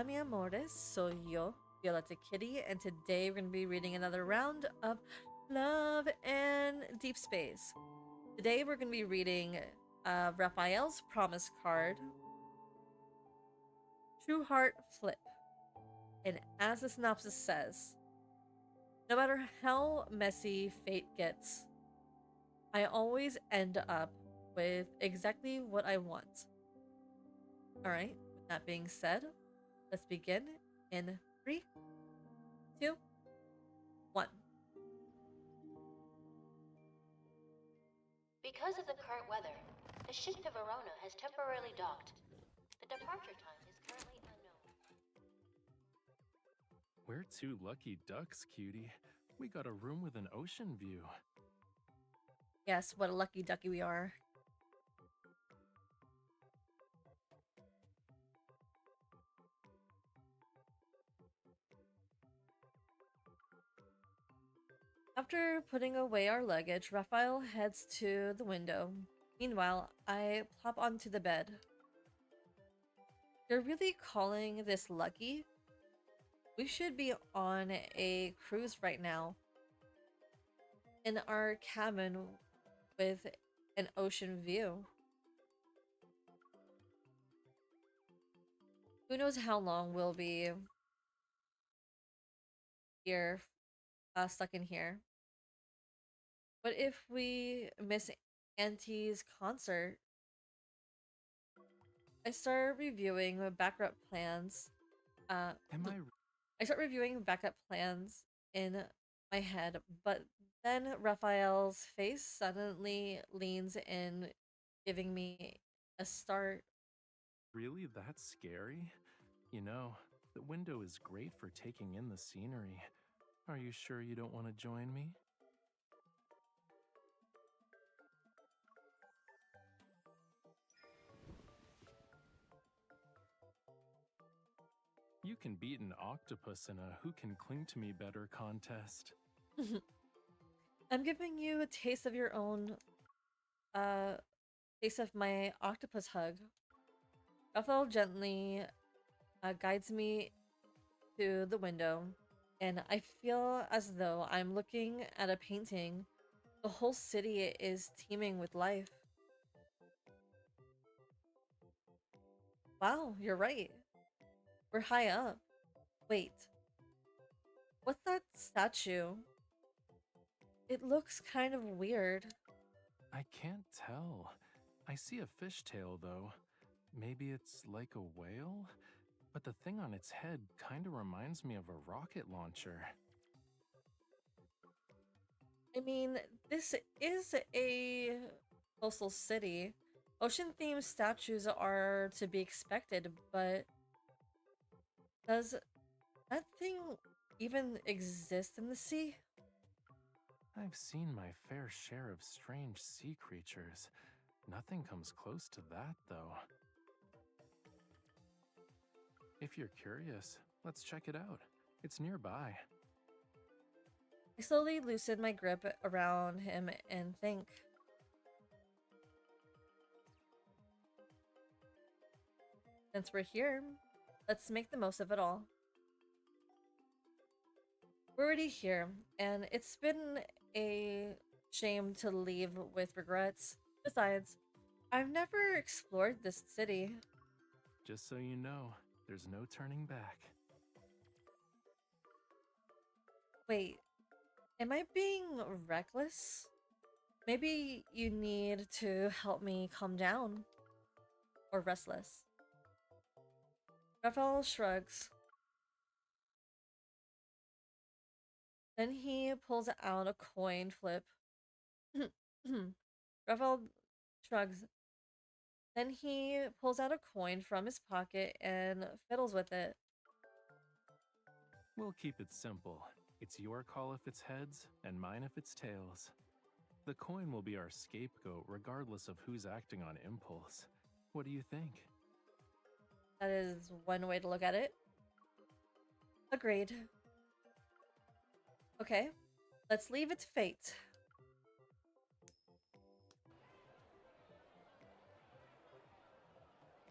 mi amores, soy yo, Violeta Kitty, and today we're going to be reading another round of Love and Deep Space. Today we're going to be reading Raphael's Promise Card, Trueheart Flip. And as the synopsis says, no matter how messy fate gets, I always end up with exactly what I want. Alright, with that being said, let's begin in 3, 2, 1. Because of the current weather, the ship to Verona has temporarily docked. The departure time is currently unknown. We're two lucky ducks, cutie. We got a room with an ocean view. Yes, what a lucky ducky we are. After putting away our luggage, Raphael heads to the window. Meanwhile, I plop onto the bed. You're really calling this lucky? We should be on a cruise right now. In our cabin with an ocean view. Who knows how long we'll be here, stuck in here. What if we miss Auntie's concert? I start reviewing backup plans. Uh, Am I I start reviewing backup plans in my head, but then Raphael's face suddenly leans in, giving me a start. really that scary? You know, the window is great for taking in the scenery. Are you sure you don't want to join me? You can beat an octopus in a who can cling to me better contest. I'm giving you a taste of your own, uh, taste of my octopus hug. Raphael gently guides me to the window, and I feel as though I'm looking at a painting. The whole city is teeming with life. Wow, you're right. We're high up. Wait, what's that statue? It looks kind of weird. I can't tell. I see a fishtail, though. Maybe it's like a whale? But the thing on its head kinda reminds me of a rocket launcher. I mean, this is a coastal city. Ocean themed statues are to be expected, but does that thing even exist in the sea? I've seen my fair share of strange sea creatures. Nothing comes close to that, though. If you're curious, let's check it out. It's nearby. I slowly loosen my grip around him and think. Since we're here, let's make the most of it all. We're already here, and it's been a shame to leave with regrets. Besides, I've never explored this city. Just so you know, there's no turning back. Wait, am I being reckless? Maybe you need to help me calm down. Or restless. Raphael shrugs. Then he pulls out a coin flip. Raphael shrugs. Then he pulls out a coin from his pocket and fiddles with it. We'll keep it simple. It's your call if it's heads, and mine if it's tails. The coin will be our scapegoat regardless of who's acting on impulse. What do you think? That is one way to look at it. Agreed. Okay, let's leave it to fate.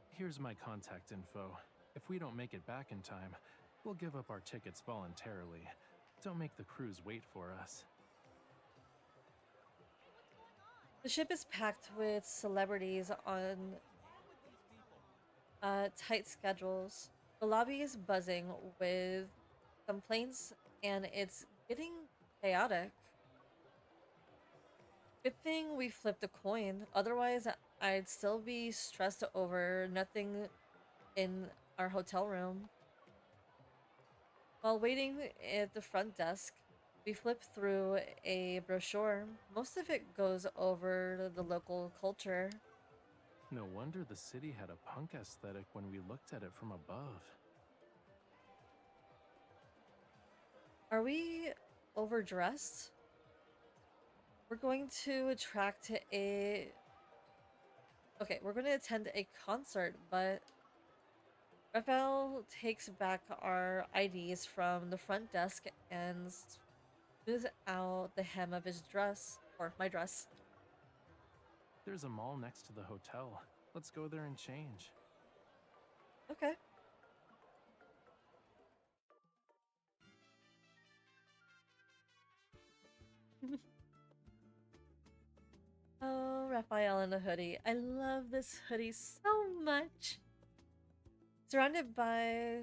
Here's my contact info. If we don't make it back in time, we'll give up our tickets voluntarily. Don't make the crews wait for us. The ship is packed with celebrities on tight schedules. The lobby is buzzing with complaints and it's getting chaotic. Good thing we flipped a coin, otherwise, I'd still be stressed over nothing in our hotel room. While waiting at the front desk, we flip through a brochure. Most of it goes over the local culture. No wonder the city had a punk aesthetic when we looked at it from above. Are we overdressed? We're going to attract a... Okay, we're going to attend a concert, but Raphael takes back our IDs from the front desk and smooths out the hem of his dress, or my dress. There's a mall next to the hotel. Let's go there and change. Okay. Oh, Raphael in a hoodie. I love this hoodie so much. Surrounded by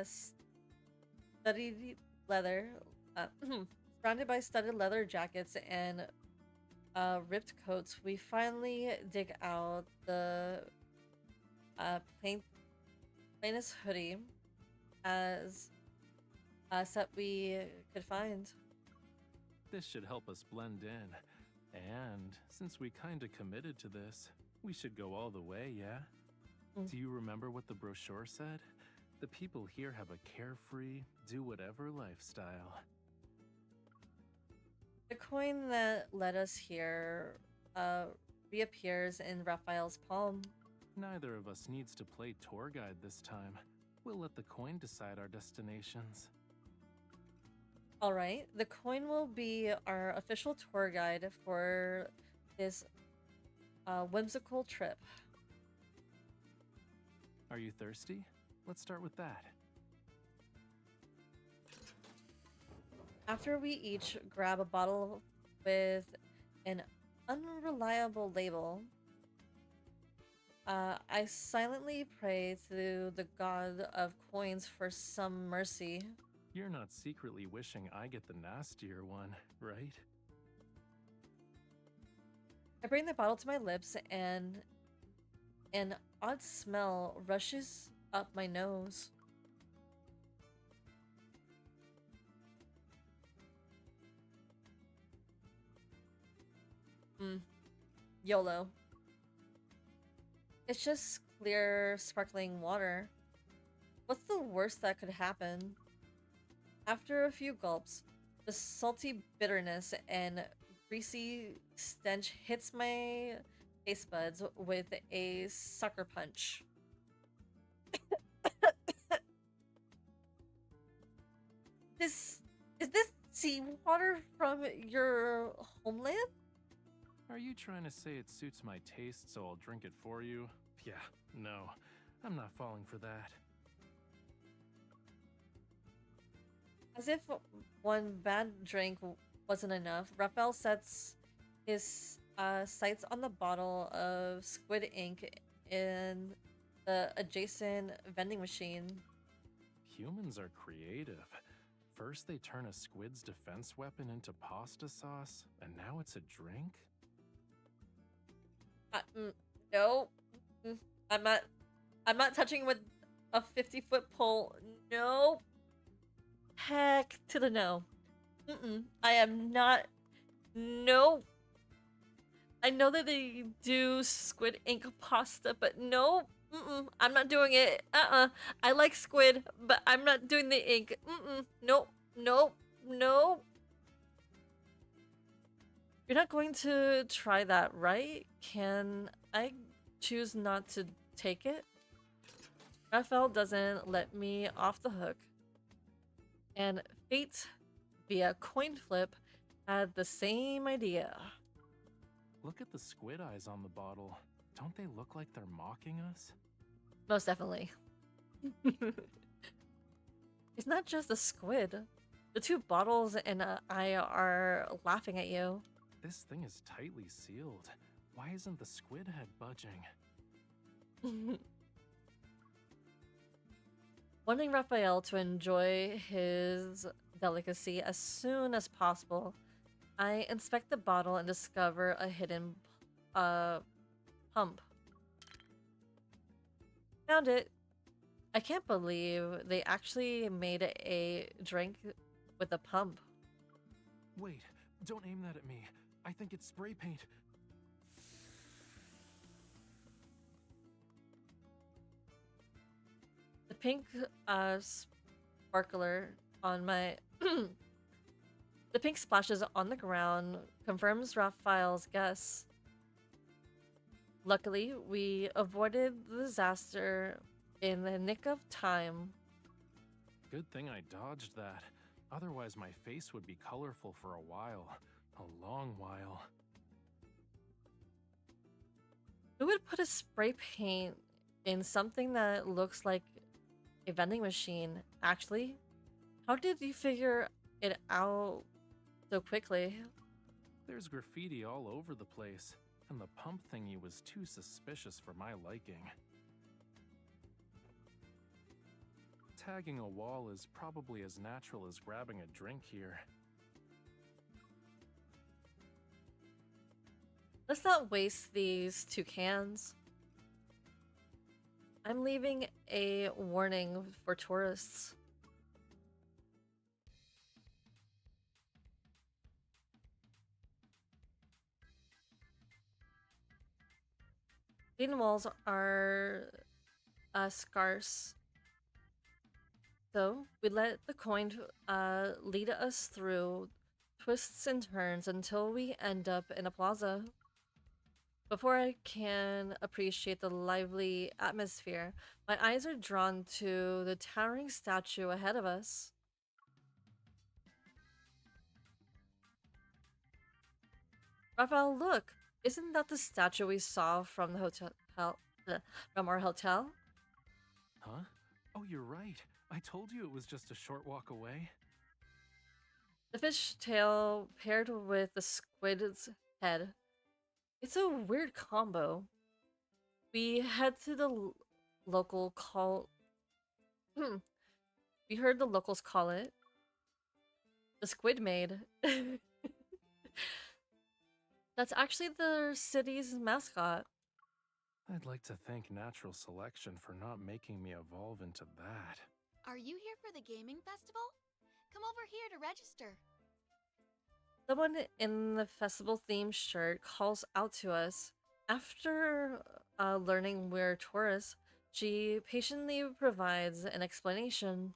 studded leather, uh, surrounded by studded leather jackets and ripped coats, we finally dig out the plainest hoodie as set we could find. This should help us blend in. And since we kinda committed to this, we should go all the way, yeah? Mm. Do you remember what the brochure said? The people here have a carefree, do-whatever lifestyle. The coin that led us here reappears in Raphael's palm. Neither of us needs to play tour guide this time. We'll let the coin decide our destinations. Alright, the coin will be our official tour guide for this whimsical trip. Are you thirsty? Let's start with that. After we each grab a bottle with an unreliable label, I silently pray to the god of coins for some mercy. You're not secretly wishing I get the nastier one, right? I bring the bottle to my lips and an odd smell rushes up my nose. YOLO. It's just clear, sparkling water. What's the worst that could happen? After a few gulps, the salty bitterness and greasy stench hits my taste buds with a sucker punch. Is this seawater from your homeland? Are you trying to say it suits my taste, so I'll drink it for you? Yeah, no. I'm not falling for that. As if one bad drink wasn't enough, Raphael sets his sights on the bottle of squid ink in the adjacent vending machine. Humans are creative. First they turn a squid's defense weapon into pasta sauce, and now it's a drink? No. I'm not touching with a 50-foot pole. No. Heck to the no. I am not. No. I know that they do squid ink pasta, but no. I'm not doing it. I like squid, but I'm not doing the ink. Nope. Nope. Nope. You're not going to try that, right? Can I choose not to take it? Raphael doesn't let me off the hook. And fate, via coin flip, had the same idea. Look at the squid eyes on the bottle. Don't they look like they're mocking us? Most definitely. It's not just the squid. The two bottles and I are laughing at you. This thing is tightly sealed. Why isn't the squid head budging? Wanting Raphael to enjoy his delicacy as soon as possible, I inspect the bottle and discover a hidden uh, pump. Found it. I can't believe they actually made a drink with a pump. Wait, don't aim that at me. I think it's spray paint. The pink sparkler on my the pink splashes on the ground confirms Raphael's guess. Luckily, we avoided the disaster in the nick of time. Good thing I dodged that. Otherwise, my face would be colorful for a while. A long while. Who would put a spray paint in something that looks like a vending machine? Actually, how did you figure it out so quickly? There's graffiti all over the place, and the pump thingy was too suspicious for my liking. Tagging a wall is probably as natural as grabbing a drink here. Let's not waste these 2 cans. I'm leaving a warning for tourists. Green walls are scarce, so we let the coin lead us through twists and turns until we end up in a plaza. Before I can appreciate the lively atmosphere, my eyes are drawn to the towering statue ahead of us. Raphael, look! Isn't that the statue we saw from the hotel? From our hotel? Huh? Oh, you're right. I told you it was just a short walk away. The fish tail paired with the squid's head. It's a weird combo. We head to the local call. We heard the locals call it the Squid Maid. That's actually the city's mascot. I'd like to thank natural selection for not making me evolve into that. Are you here for the gaming festival? Come over here to register. Someone in the festival themed shirt calls out to us. After learning we're tourists, she patiently provides an explanation.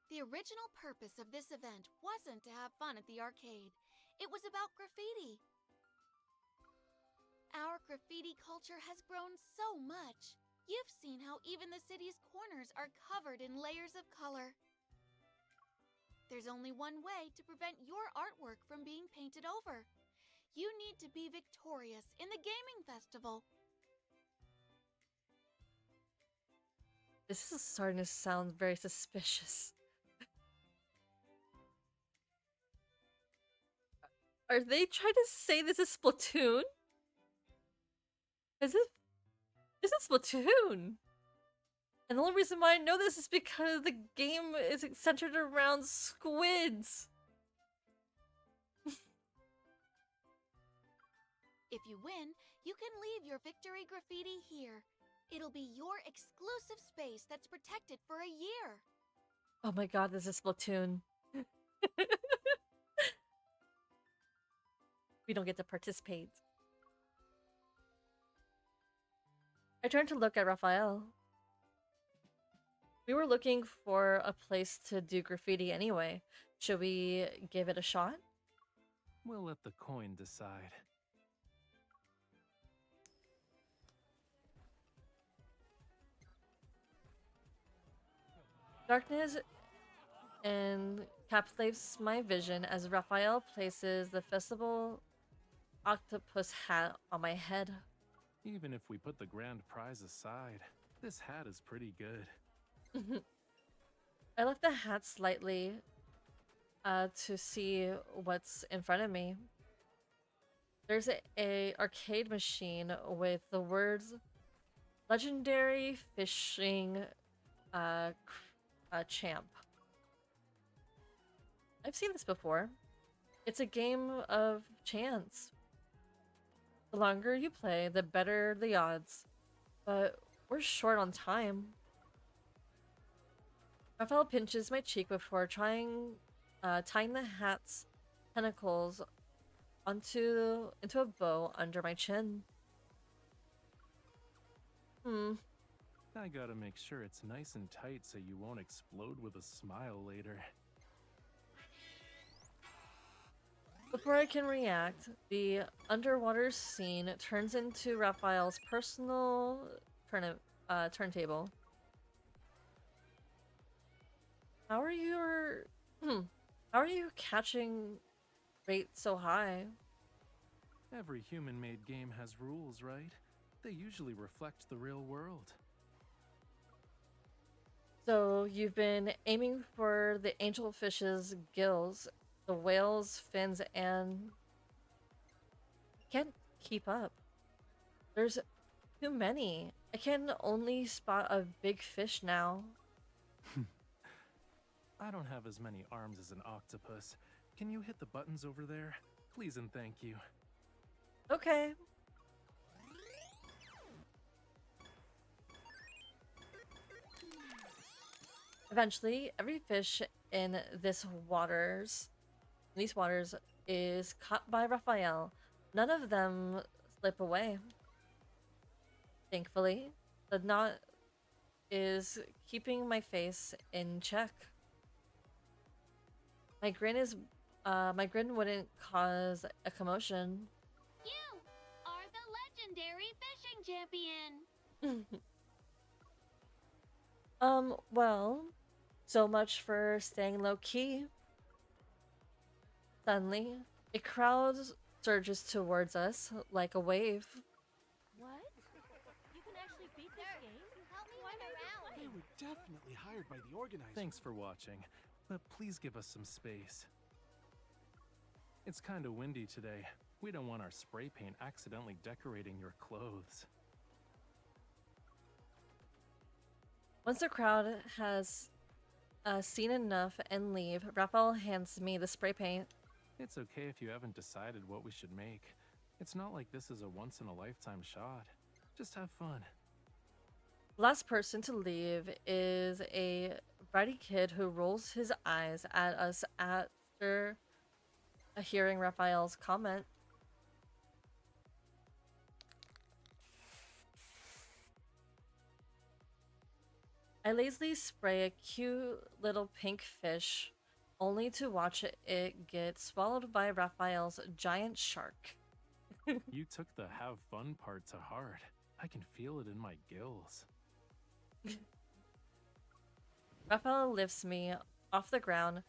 The original purpose of this event wasn't to have fun at the arcade. It was about graffiti. Our graffiti culture has grown so much. You've seen how even the city's corners are covered in layers of color. There's only one way to prevent your artwork from being painted over. You need to be victorious in the gaming festival. This is starting to sound very suspicious. Are they trying to say this is Splatoon? This is Splatoon. And the only reason why I know this is because the game is centered around squids. If you win, you can leave your victory graffiti here. It'll be your exclusive space that's protected for a year. Oh my god, this is Splatoon. We don't get to participate. I turned to look at Raphael. We were looking for a place to do graffiti anyway. Should we give it a shot? We'll let the coin decide. Darkness encapsulates my vision as Raphael places the festival octopus hat on my head. Even if we put the grand prize aside, this hat is pretty good. I left the hat slightly to see what's in front of me. There's a arcade machine with the words "Legendary Fishing Champ." I've seen this before. It's a game of chance. The longer you play, the better the odds. But we're short on time. Raphael pinches my cheek before tying the hat's tentacles into a bow under my chin. I gotta make sure it's nice and tight so you won't explode with a smile later. Before I can react, the underwater scene turns into Raphael's personal turntable. How are you? How are you catching rate so high? Every human-made game has rules, right? They usually reflect the real world. So you've been aiming for the angelfish's gills, the whale's fins, and can't keep up. There's too many. I can only spot a big fish now. I don't have as many arms as an octopus. Can you hit the buttons over there? Please and thank you. Okay. Eventually, every fish in these waters, is caught by Raphael. None of them slip away. Thankfully, the knot is keeping my face in check. My grin wouldn't cause a commotion. You are the legendary fishing champion! Well, so much for staying low key. Suddenly, a crowd surges towards us like a wave. What? You can actually beat this game? Help me win around! They were definitely hired by the organizers. Thanks for watching, but please give us some space. It's kinda windy today. We don't want our spray paint accidentally decorating your clothes. Once the crowd has seen enough and leave, Raphael hands me the spray paint. It's okay if you haven't decided what we should make. It's not like this is a once-in-a-lifetime shot. Just have fun. The last person to leave is a bratty kid who rolls his eyes at us after hearing Raphael's comment. I lazily spray a cute little pink fish, only to watch it get swallowed by Raphael's giant shark. You took the have fun part to heart. I can feel it in my gills. Raphael lifts me off the ground,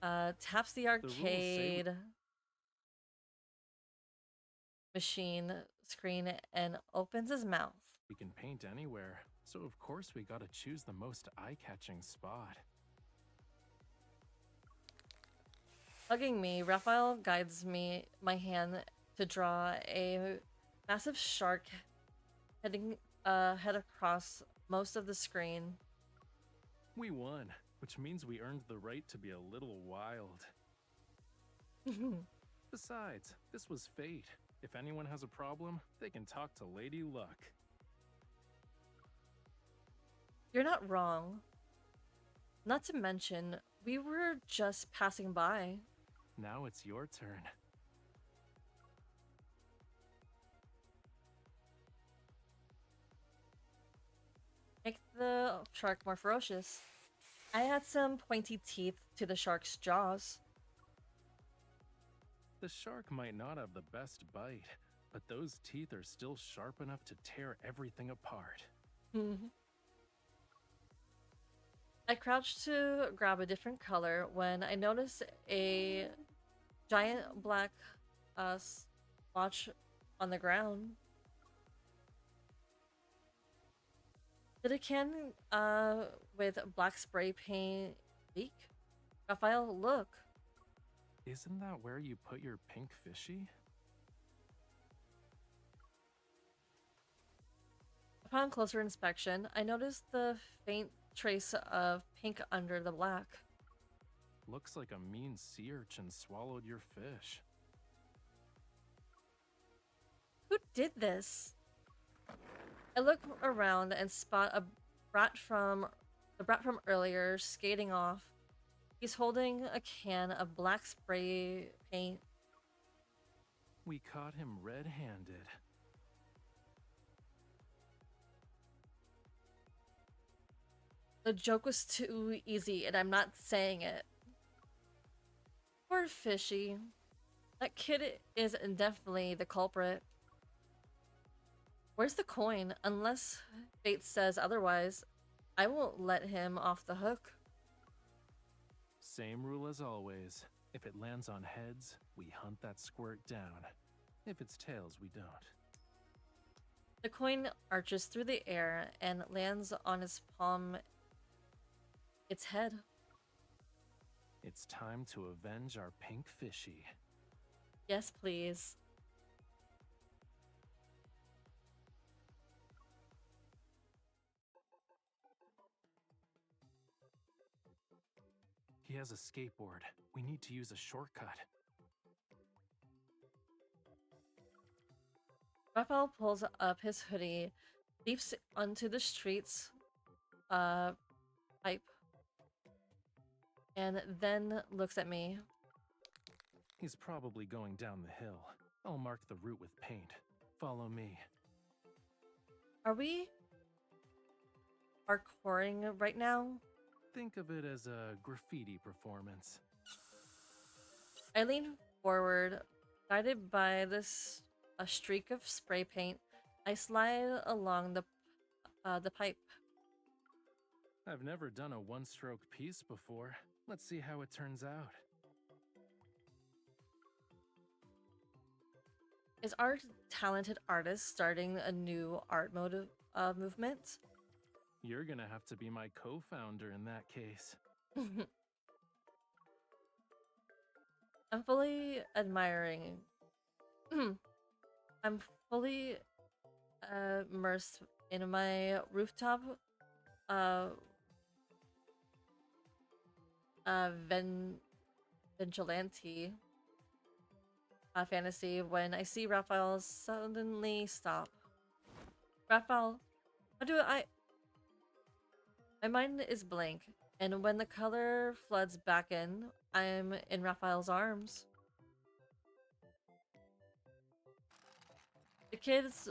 taps the rules say arcade machine screen, and opens his mouth. We can paint anywhere, so of course we gotta choose the most eye-catching spot. Hugging me, Raphael guides my hand to draw a massive shark head across most of the screen. We won, which means we earned the right to be a little wild. Besides, this was fate. If anyone has a problem, they can talk to Lady Luck. You're not wrong. Not to mention, we were just passing by. Now it's your turn. Make the shark more ferocious. I add some pointy teeth to the shark's jaws. The shark might not have the best bite, but those teeth are still sharp enough to tear everything apart. I crouched to grab a different color when I noticed a giant black splotch on the ground. Did a can with black spray paint leak? Raphael, look. Isn't that where you put your pink fishy? Upon closer inspection, I noticed the faint trace of pink under the black. Looks like a mean sea urchin swallowed your fish. Who did this? I look around and spot brat from the brat from earlier skating off. He's holding a can of black spray paint. We caught him red-handed. The joke was too easy, and I'm not saying it. Poor Fishy. That kid is definitely the culprit. Where's the coin? Unless fate says otherwise, I won't let him off the hook. Same rule as always. If it lands on heads, we hunt that squirt down. If it's tails, we don't. The coin arches through the air and lands on his palm, its head. It's time to avenge our pink fishy. Yes, please. He has a skateboard. We need to use a shortcut. Raphael pulls up his hoodie, leaps onto the street's pipe, and then looks at me. He's probably going down the hill. I'll mark the route with paint. Follow me. Are we parkouring right now? Think of it as a graffiti performance. I lean forward, guided by a streak of spray paint. I slide along the pipe. I've never done a one-stroke piece before. Let's see how it turns out. Is our talented artist starting a new art movement? You're gonna have to be my co-founder in that case. I'm fully admiring. I'm fully immersed in my rooftop vigilante fantasy when I see Raphael suddenly stop. Raphael, how do I? My mind is blank, and when the color floods back in, I'm in Raphael's arms. The kids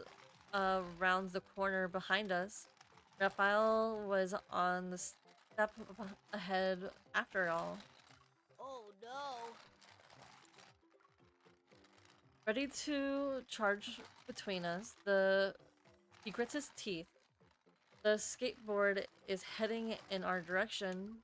rounds the corner behind us. Raphael was on the step ahead after all. Oh no. Ready to charge between us, he grits his teeth. The skateboard is heading in our direction.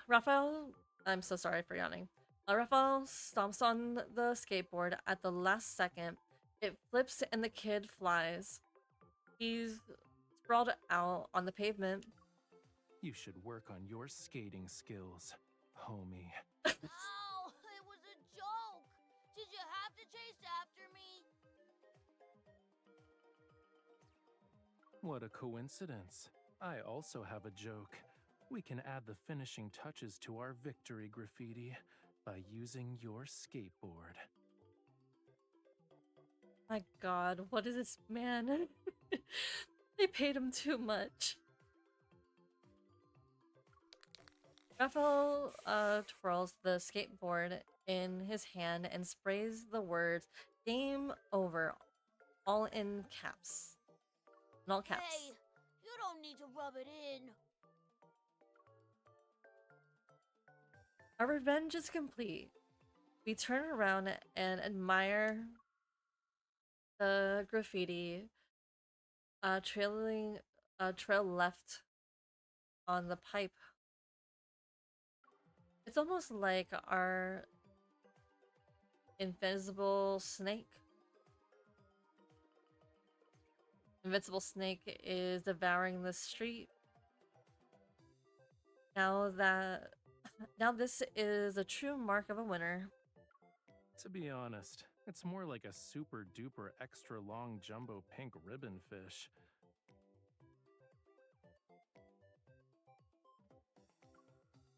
Raphael, I'm so sorry for yawning. Raphael stomps on the skateboard at the last second. It flips and the kid flies. He's sprawled out on the pavement. You should work on your skating skills, homie. Ow! It was a joke! Did you have to chase after me? What a coincidence. I also have a joke. We can add the finishing touches to our victory graffiti by using your skateboard. My god, what is this man? They paid him too much. Raphael twirls the skateboard in his hand and sprays the words "Game over" all in caps. In all caps. Hey, you don't need to rub it in. Our revenge is complete. We turn around and admire the graffiti trail left on the pipe. It's almost like our Invisible Snake. Invincible Snake is devouring the street. Now that now this is a true mark of a winner. To be honest, it's more like a super duper extra long jumbo pink ribbon fish.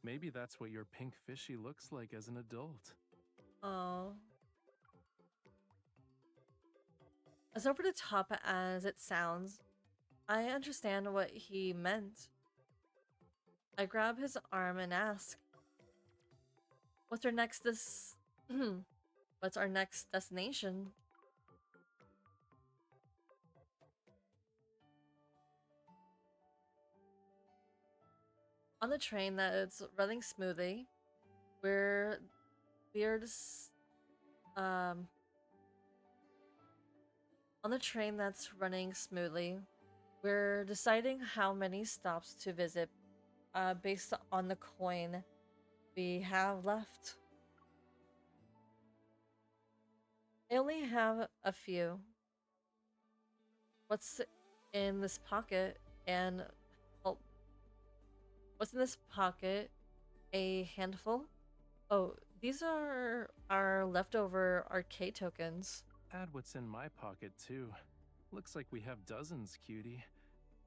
Maybe that's what your pink fishy looks like as an adult. Oh. As over the top as it sounds, I understand what he meant. I grab his arm and ask, "What's our next what's our next destination?" On the train that's running smoothly, we're we're just, um on the train that's running smoothly, we're deciding how many stops to visit based on the coin we have left. I only have a few. What's in this pocket? And oh, what's in this pocket? A handful? Oh, these are our leftover arcade tokens. Add what's in my pocket, too. Looks like we have dozens, cutie.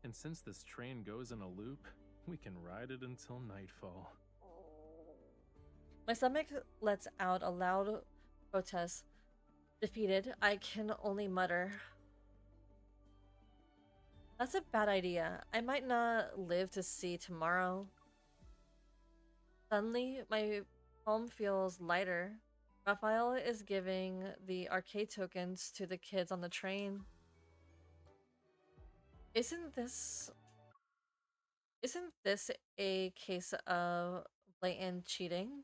And since this train goes in a loop, we can ride it until nightfall. My stomach lets out a loud protest. Defeated, I can only mutter, "That's a bad idea. I might not live to see tomorrow." Suddenly, my palm feels lighter. Raphael is giving the arcade tokens to the kids on the train. Isn't this isn't this a case of blatant cheating?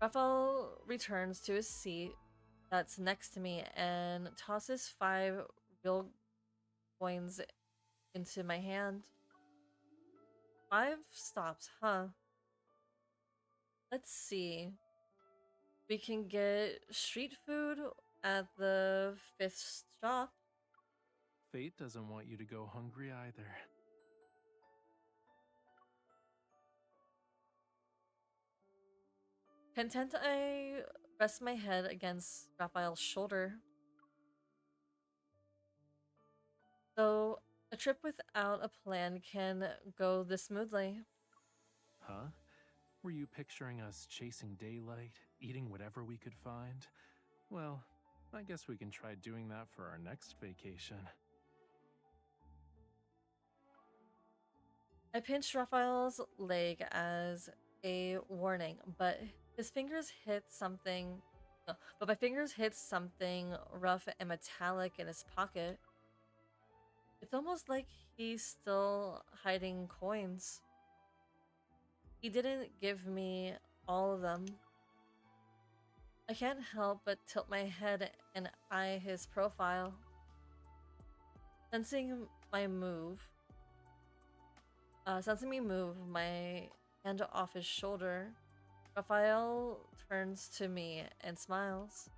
Raphael returns to his seat that's next to me and tosses 5 real coins into my hand. 5 stops, huh? Let's see. We can get street food at the 5th stop. Fate doesn't want you to go hungry either. Content, I rest my head against Raphael's shoulder. So, a trip without a plan can go this smoothly. Huh? Were you picturing us chasing daylight, eating whatever we could find? Well, I guess we can try doing that for our next vacation. I pinched Raphael's leg as a warning, but his fingers hit something. No, but my fingers hit something rough and metallic in his pocket. It's almost like he's still hiding coins. He didn't give me all of them. I can't help but tilt my head and eye his profile. Sensing my move, Sensing me move my hand off his shoulder, Raphael turns to me and smiles.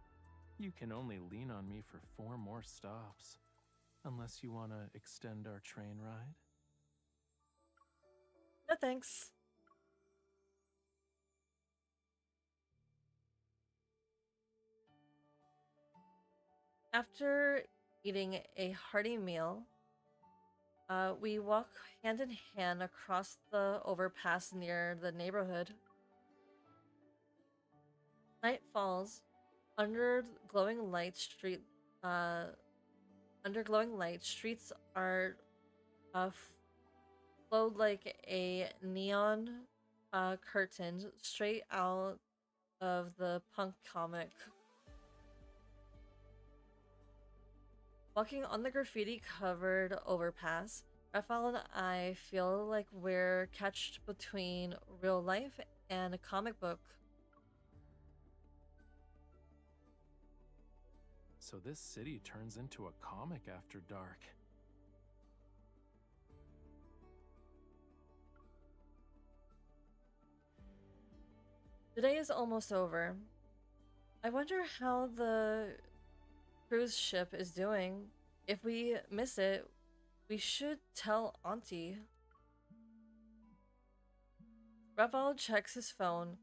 You can only lean on me for 4 more stops. Unless you want to extend our train ride? No thanks. After eating a hearty meal, we walk hand in hand across the overpass near the neighborhood. Night falls. Under glowing light, uh, under glowing light, streets are uh, flowed like a neon curtain straight out of the punk comic. Walking on the graffiti covered overpass, Raphael and I feel like we're catched between real life and a comic book. So this city turns into a comic after dark. The day is almost over. I wonder how the cruise ship is doing. If we miss it, we should tell Auntie. Raval checks his phone.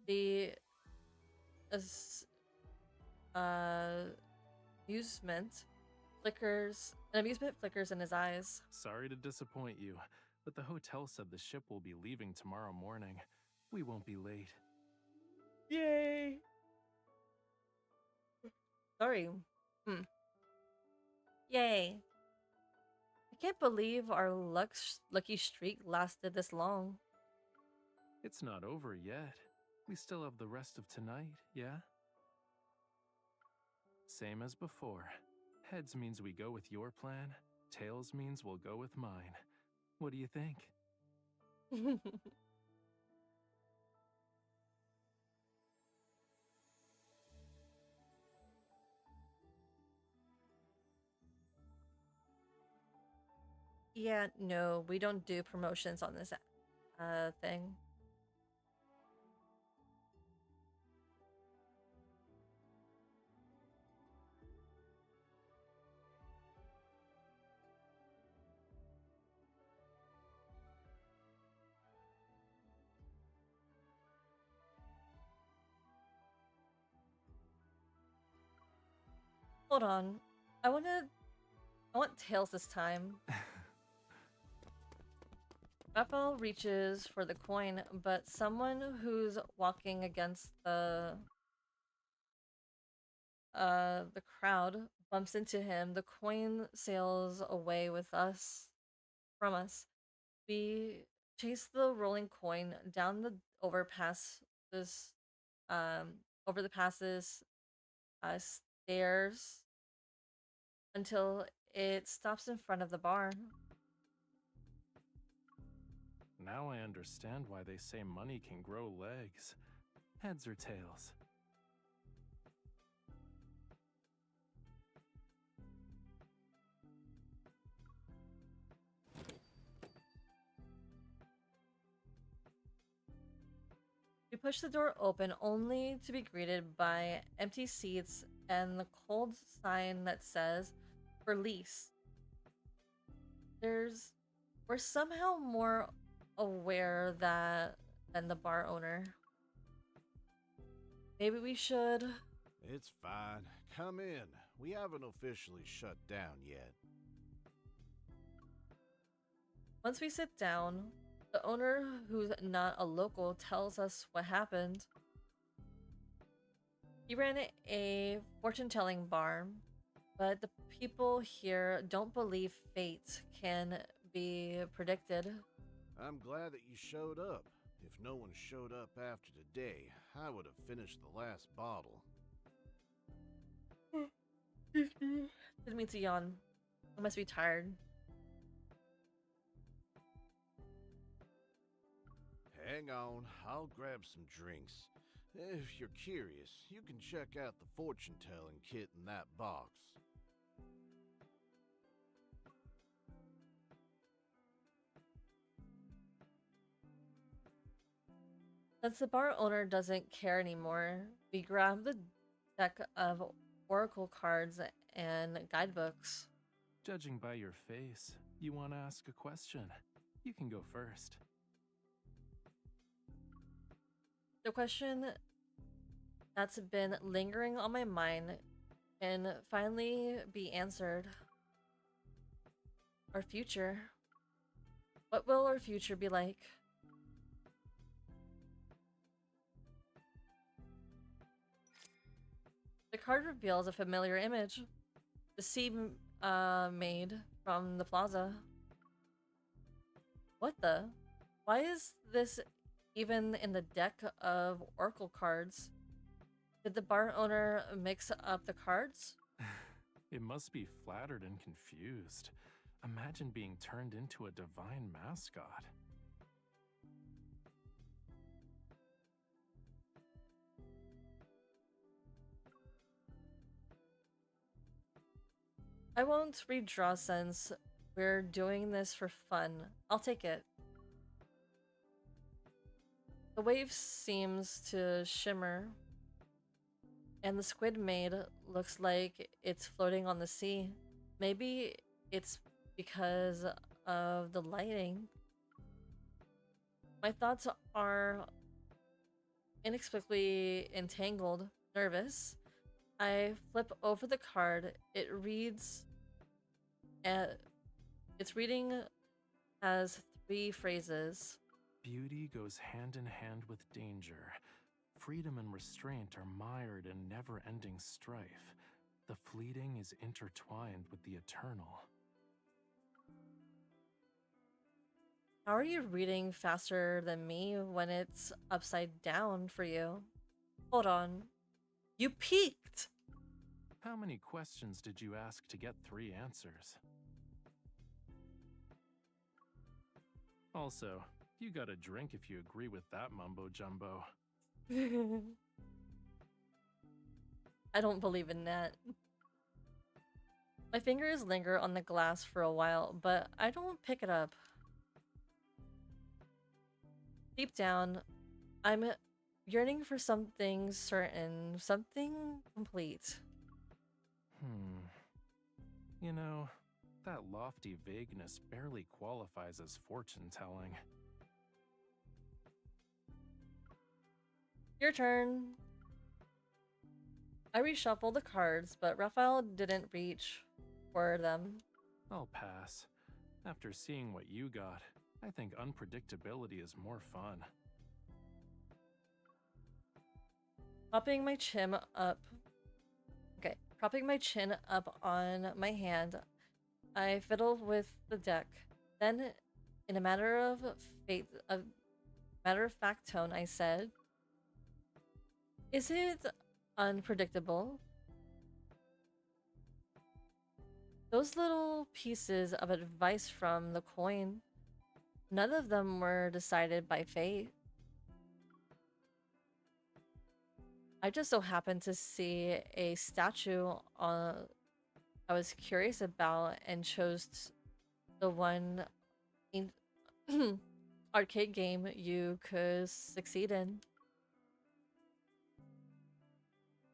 The as- uh, amusement amusement flickers in his eyes. Sorry to disappoint you, but the hotel said the ship will be leaving tomorrow morning. We won't be late. Yay! Sorry. Hmm. Yay. I can't believe our lucky streak lasted this long. It's not over yet. We still have the rest of tonight, yeah? Same as before. Heads means we go with your plan, tails means we'll go with mine. What do you think? Yeah, no, we don't do promotions on this thing. Hold on. I want tails this time. Raphael reaches for the coin, but someone who's walking against the crowd bumps into him. The coin sails away with us from us. We chase the rolling coin down the overpass this over the passes stairs until it stops in front of the bar. Now I understand why they say money can grow legs. Heads or tails? We push the door open only to be greeted by empty seats and the cold sign that says release. There's we're somehow more aware that than the bar owner. Maybe we should. It's fine. Come in. We haven't officially shut down yet. Once we sit down, the owner, who's not a local, tells us what happened. He ran a fortune-telling bar, but the people here don't believe fate can be predicted. I'm glad that you showed up. If no one showed up after today, I would have finished the last bottle. Didn't mean to yawn. I must be tired. Hang on, I'll grab some drinks. If you're curious, you can check out the fortune-telling kit in that box. Since the bar owner doesn't care anymore, we grab the deck of oracle cards and guidebooks. Judging by your face, you want to ask a question. You can go first. The question that's been lingering on my mind can finally be answered. Our future. What will our future be like? The card reveals a familiar image. The sea maid from the plaza. What the? Why is this even in the deck of oracle cards? Did the bar owner mix up the cards? It must be flattered and confused. Imagine being turned into a divine mascot. I won't redraw since we're doing this for fun. I'll take it. The wave seems to shimmer. And the squid maid looks like it's floating on the sea. Maybe it's because of the lighting. My thoughts are inexplicably entangled, nervous. I flip over the card. Uh, its reading has three phrases. Beauty goes hand in hand with danger. Freedom and restraint are mired in never ending strife. The fleeting is intertwined with the eternal. How are you reading faster than me when it's upside down for you? Hold on. You peeked! How many questions did you ask to get 3 answers? Also, you got a drink if you agree with that mumbo jumbo. I don't believe in that. My fingers linger on the glass for a while, but I don't pick it up. Deep down, I'm yearning for something certain, something complete. You know, that lofty vagueness barely qualifies as fortune-telling. Your turn. I reshuffle the cards, but Raphael didn't reach for them. I'll pass. After seeing what you got, I think unpredictability is more fun. Propping my chin up. Okay, propping my chin up on my hand, I fiddle with the deck. Then, in a matter of fact tone, I said, "Is it unpredictable? Those little pieces of advice from the coin, none of them were decided by fate. I just so happened to see a statue I was curious about and chose the one in arcade game you could succeed in.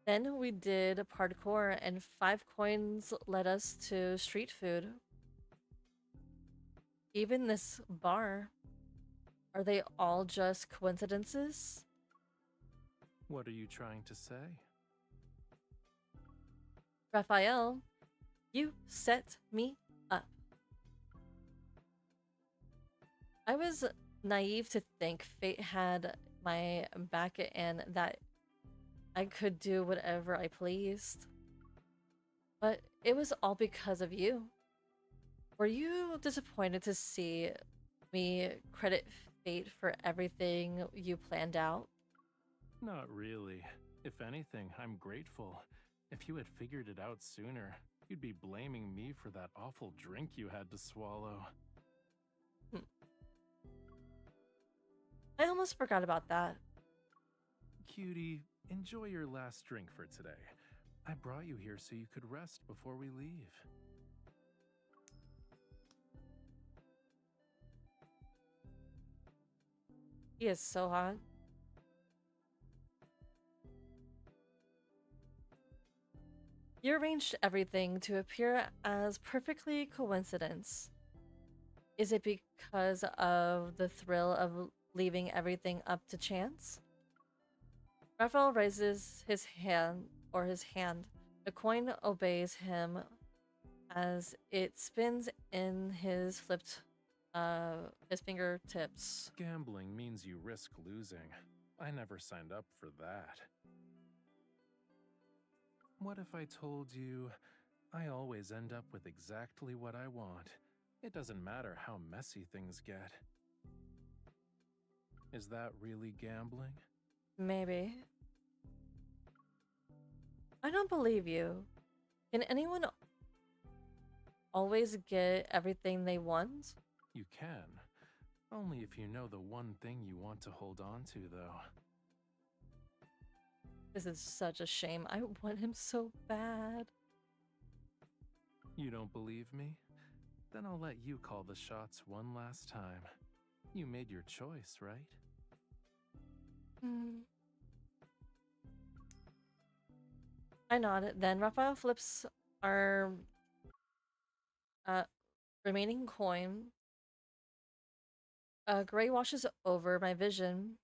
Then we did parkour, and 5 coins led us to street food. Even this bar. Are they all just coincidences? What are you trying to say? Raphael, you set me up. I was naive to think fate had my back and that I could do whatever I pleased. But it was all because of you. Were you disappointed to see me credit fate for everything you planned out? Not really. If anything, I'm grateful. If you had figured it out sooner, you'd be blaming me for that awful drink you had to swallow. I almost forgot about that. Cutie, enjoy your last drink for today. I brought you here so you could rest before we leave. He is so hot. You arranged everything to appear as perfectly coincidence. Is it because of the thrill of leaving everything up to chance? Raphael raises his hand. The coin obeys him as it spins in his fingertips. Gambling means you risk losing. I never signed up for that. What if I told you I always end up with exactly what I want? It doesn't matter how messy things get. Is that really gambling? Maybe. I don't believe you. Can anyone always get everything they want? You can. Only if you know the one thing you want to hold on to, though. This is such a shame. I want him so bad. You don't believe me? Then I'll let you call the shots one last time. You made your choice, right? I nod. Then Raphael flips our uh, remaining coin. Gray washes over my vision.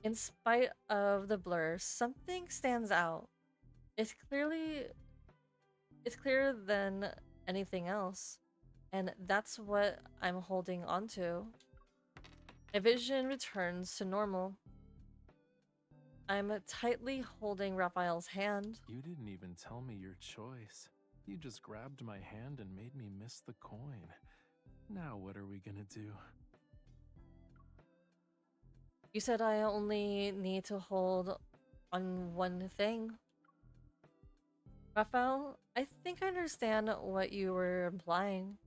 In spite of the blur, something stands out. It's clearer than anything else, and that's what I'm holding onto. My vision returns to normal. I'm tightly holding Raphael's hand. You didn't even tell me your choice. You just grabbed my hand and made me miss the coin. Now what are we gonna do? You said I only need to hold on one thing. Raphael, I think I understand what you were implying.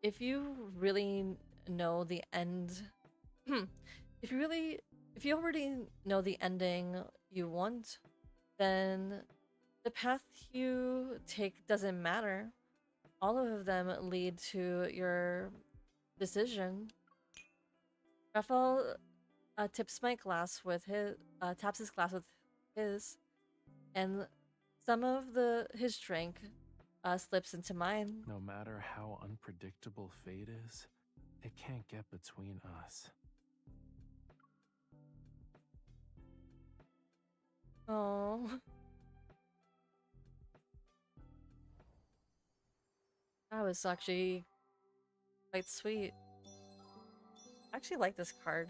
If you really know the end, if you really, if you already know the ending you want, then the path you take doesn't matter. All of them lead to your decision. Raphael tips my glass with his, taps his glass with his, and some of the his drink slips into mine. No matter how unpredictable fate is, it can't get between us. Oh, that was actually quite sweet. I actually like this card.